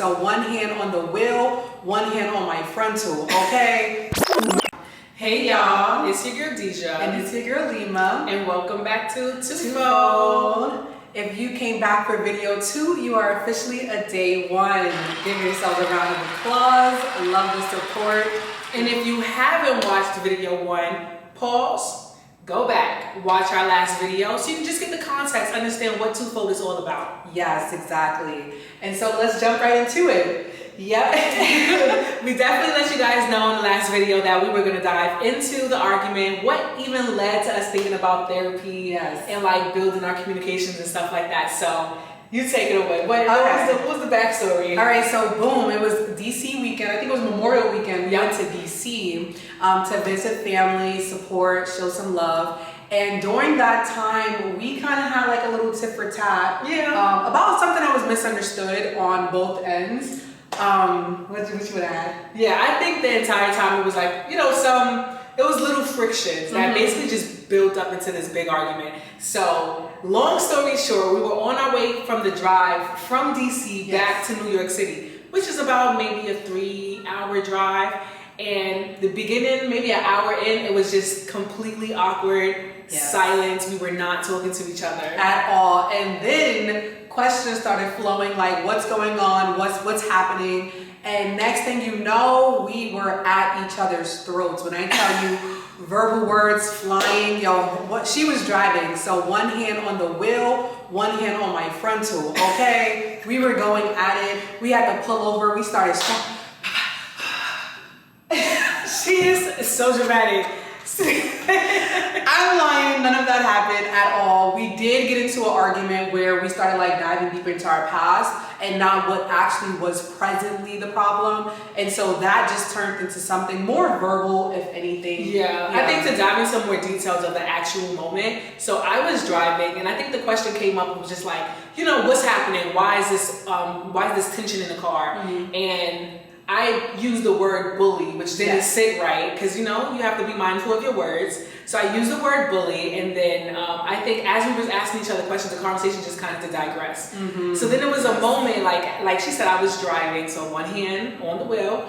So one hand on the wheel, one hand on my frontal, okay? Hey y'all, it's your girl Deja. And it's your girl Lima. And welcome back to Twofold. If you came back for video 2, you are officially a day 1. Give yourselves a round of applause. Love the support. And if you haven't watched video 1, pause, go back, watch our last video so you can just get the context, understand what Twofold is all about. Yes, exactly. And so let's jump right into it. Yep. We definitely let you guys know in the last video that we were going to dive into the argument, what even led to us thinking about therapy and like building our communications and stuff like that. So you take it away. What was the backstory? All right, so boom, it was DC weekend. I think it was Memorial weekend. We went to DC to visit family, support, show some love. And during that time, we kind of had like a little tit for tat about something that was misunderstood on both ends. What you would add? Yeah, I think the entire time it was like, it was little frictions that basically just built up into this big argument. So, long story short, we were on our way from the drive from DC back to New York City, which is about maybe a 3-hour drive. And the beginning, maybe an hour in, it was just completely awkward, silence. We were not talking to each other at all. And then questions started flowing, like what's going on, what's happening. And next thing you know, we were at each other's throats. When I tell you, verbal words flying, she was driving, so one hand on the wheel, one hand on my frontal, okay? We were going at it. We had to pull over. We started She is so dramatic. I'm lying, none of that happened at all. We did get into an argument where we started like diving deep into our past and not what actually was presently the problem. And so that just turned into something more verbal, if anything. Yeah. I think to dive into some more details of the actual moment. So I was driving and I think the question came up, it was just like, what's happening? Why is this tension in the car? And I used the word bully, which didn't sit right, because you have to be mindful of your words. So I used the word bully, and then I think as we was asking each other questions, the conversation just kind of did digress. So then it was a moment, like she said, I was driving, so one hand on the wheel.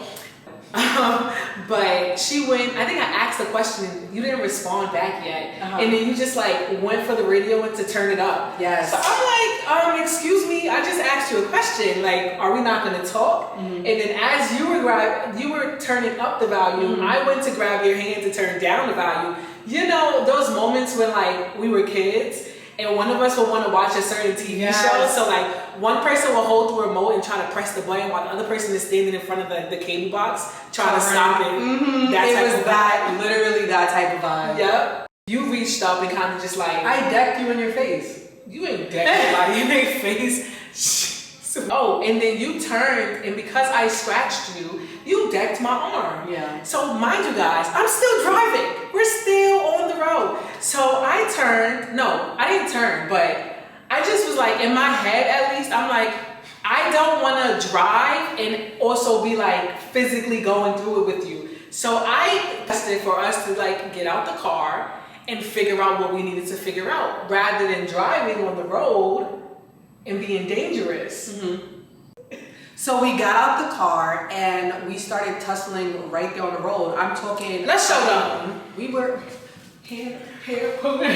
But she went, I think I asked the question, you didn't respond back yet. And then you just went for the radio and to turn it up. Yes. So I'm like, excuse me, I just asked you a question. Like, are we not going to talk? And then as you were turning up the volume, I went to grab your hand to turn down the volume. Those moments when we were kids and one of us would want to watch a certain TV show. So one person will hold the remote and try to press the button while the other person is standing in front of the cable box trying to stop it. It was literally that type of vibe. Yep. You reached up and kind of just I decked you in your face. You ain't decked nobody in their face. Oh, and then you turned, and because I scratched you, you decked my arm. Yeah. So mind you guys, I'm still driving. We're still on the road. So I turned. No, I didn't turn, but I just was like, in my head at least, I'm like, I don't want to drive and also be physically going through it with you. So I requested for us to get out the car and figure out what we needed to figure out rather than driving on the road and being dangerous. So we got out the car and we started tussling right there on the road. I'm talking. Let's show them. We were hair pulling.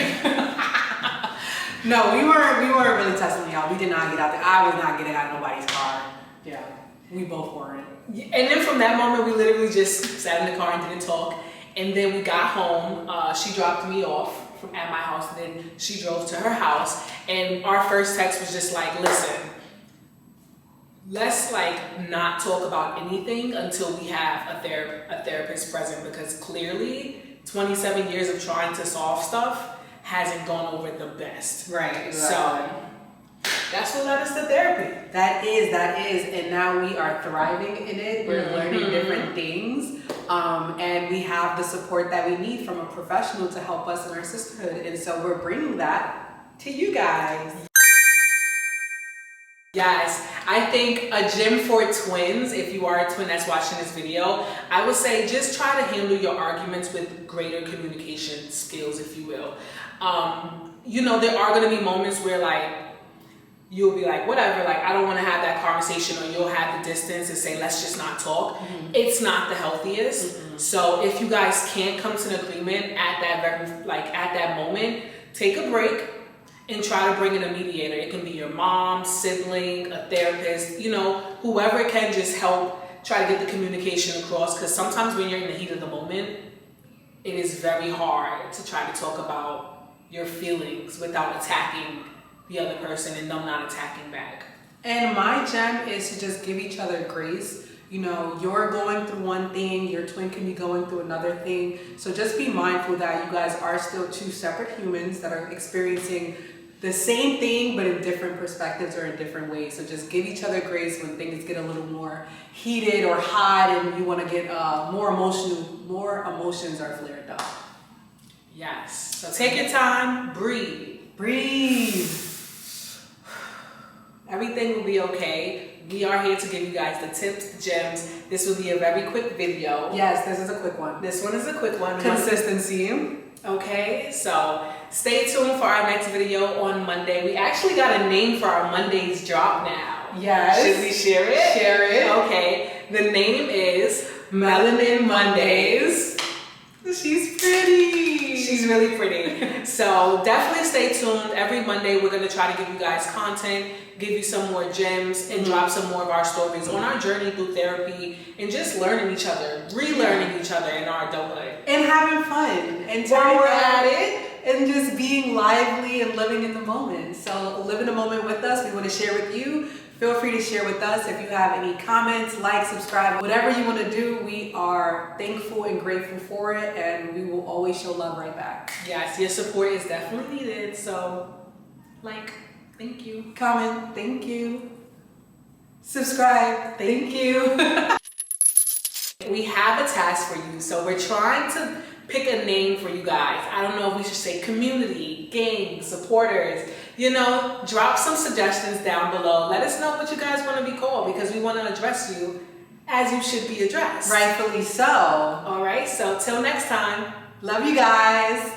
No, we weren't really tussling, y'all. We did not get out there. I was not getting out of nobody's car. Yeah, we both weren't. And then from that moment, we literally just sat in the car and didn't talk. And then we got home. She dropped me off at my house, and then she drove to her house. And our first text was just listen, let's not talk about anything until we have a therapist present, because clearly 27 years of trying to solve stuff hasn't gone over the best. Right. So that's what led us to therapy. That is, and now we are thriving in it. We're learning different things, and we have the support that we need from a professional to help us in our sisterhood, and so we're bringing that to you guys. Yes, I think a gem for twins, if you are a twin that's watching this video, I would say just try to handle your arguments with greater communication skills, if you will. There are going to be moments where you'll be like, whatever, like, I don't want to have that conversation, or you'll have the distance and say, let's just not talk. It's not the healthiest. So if you guys can't come to an agreement at that moment, take a break and try to bring in a mediator. It can be your mom, sibling, a therapist, whoever can just help try to get the communication across. Because sometimes when you're in the heat of the moment, it is very hard to try to talk about your feelings without attacking the other person and them not attacking back. And my gem is to just give each other grace. You're going through one thing, your twin can be going through another thing. So just be mindful that you guys are still two separate humans that are experiencing the same thing, but in different perspectives or in different ways. So just give each other grace when things get a little more heated or hot and you want to get more emotions are flared up. Yes. So take your time, breathe. Everything will be okay. We are here to give you guys the tips, the gems. This will be a very quick video. Yes, this is a quick one. This one is a quick one. Consistency. Okay, so stay tuned for our next video on Monday. We actually got a name for our Monday's drop now. Yes. Should we share it? Share it. Okay, the name is Melanin Mondays. She's pretty. She's really pretty. So definitely stay tuned. Every Monday we're going to try to give you guys content, give you some more gems, and drop some more of our stories on our journey through therapy and just learning each other, relearning each other in our adulthood. And having fun. And while we're at it, and just being lively and living in the moment. So live in the moment with us. We want to share with you. Feel free to share with us if you have any comments, like, subscribe, whatever you want to do. We are thankful and grateful for it, and we will always show love right back. Yes, your support is definitely needed. So, thank you. Comment, thank you. Subscribe, thank you. We have a task for you, so we're trying to pick a name for you guys. I don't know if we should say community, gang, supporters. Drop some suggestions down below. Let us know what you guys want to be called, because we want to address you as you should be addressed. Rightfully so. All right, so till next time. Love you guys.